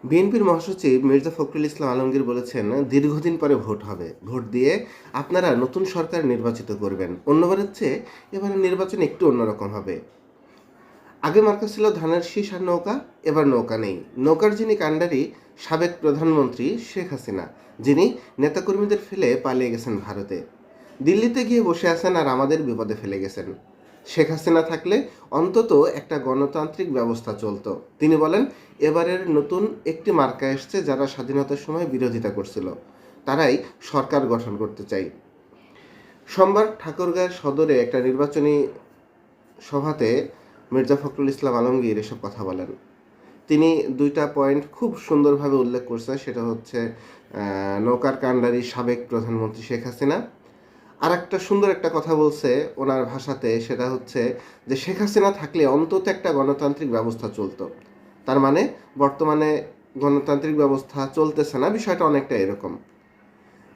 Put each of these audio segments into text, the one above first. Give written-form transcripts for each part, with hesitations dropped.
বিএনপির মহাসচিব মির্জা ফখরুল ইসলাম আলমগীর বলেছেন, দীর্ঘদিন পরে ভোট হবে। ভোট দিয়ে আপনারা নতুন সরকার নির্বাচিত করবেন। অন্যবারের চেয়ে এবারের নির্বাচন একটু অন্যরকম হবে। আগে মার্কা ছিল ধানের শীষ আর নৌকা, এবার নৌকা নেই। নৌকার যিনি কাণ্ডারি সাবেক প্রধানমন্ত্রী শেখ হাসিনা, যিনি নেতাকর্মীদের ফেলে পালিয়ে গেছেন ভারতে। দিল্লিতে গিয়ে বসে আছেন আর আমাদের বিপদে ফেলে গেছেন। শেখ হাসিনা থাকলে অন্তত একটা গণতান্ত্রিক ব্যবস্থা চলতো। তিনি বলেন, এবারের নতুন একটি মার্কা এসছে, যারা স্বাধীনতার সময় বিরোধিতা করছিল তারাই সরকার গঠন করতে চাই। সোমবার ঠাকুরগাঁও সদরে একটা নির্বাচনী সভাতে মির্জা ফখরুল ইসলাম আলমগীর এসব কথা বলেন। তিনি দুইটা পয়েন্ট খুব সুন্দরভাবে উল্লেখ করছেন। সেটা হচ্ছে নৌকার কাণ্ডারি সাবেক প্রধানমন্ত্রী শেখ হাসিনা। আর একটা সুন্দর একটা কথা বলছে ওনার ভাষাতে, সেটা হচ্ছে যে শেখ হাসিনা থাকলে অন্তত একটা গণতান্ত্রিক ব্যবস্থা চলতো। তার মানে বর্তমানে গণতান্ত্রিক ব্যবস্থা চলতেছে না, বিষয়টা অনেকটা এরকম।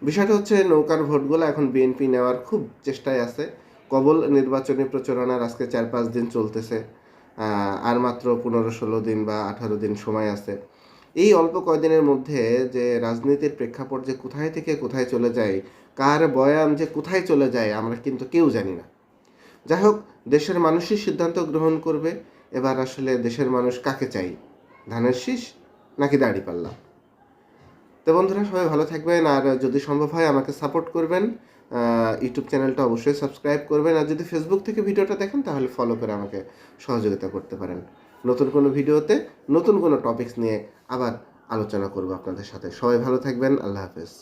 বিষয়টা হচ্ছে নৌকার ভোটগুলো এখন বিএনপি নেওয়ার খুব চেষ্টায় আছে। কেবল নির্বাচনী প্রচারণার আজকে 4-5 দিন চলতেছে। আর মাত্র 15-16 দিন বা 18 দিন সময় আছে। এই অল্প কয়দিনের মধ্যে যে রাজনীতির প্রেক্ষাপট যে কোথায় থেকে কোথায় চলে যায়, কার বয়ান যে কোথায় চলে যায়, আমরা কিন্তু কেউ জানি না। যাই হোক, দেশের মানুষই সিদ্ধান্ত গ্রহণ করবে এবার আসলে দেশের মানুষ কাকে চাই, ধানের শীষ নাকি দাঁড়িপাল্লা। তো বন্ধুরা, সবাই ভালো থাকবেন, আর যদি সম্ভব হয় আমাকে সাপোর্ট করবেন। ইউটিউব চ্যানেলটা অবশ্যই সাবস্ক্রাইব করবেন, আর যদি ফেসবুক থেকে ভিডিওটা দেখেন তাহলে ফলো করে আমাকে সহযোগিতা করতে পারেন। নতুন কোনো ভিডিওতে নতুন কোনো টপিকস নিয়ে আবার আলোচনা করব আপনাদের সাথে। সবাই ভালো থাকবেন। আল্লাহ হাফেজ।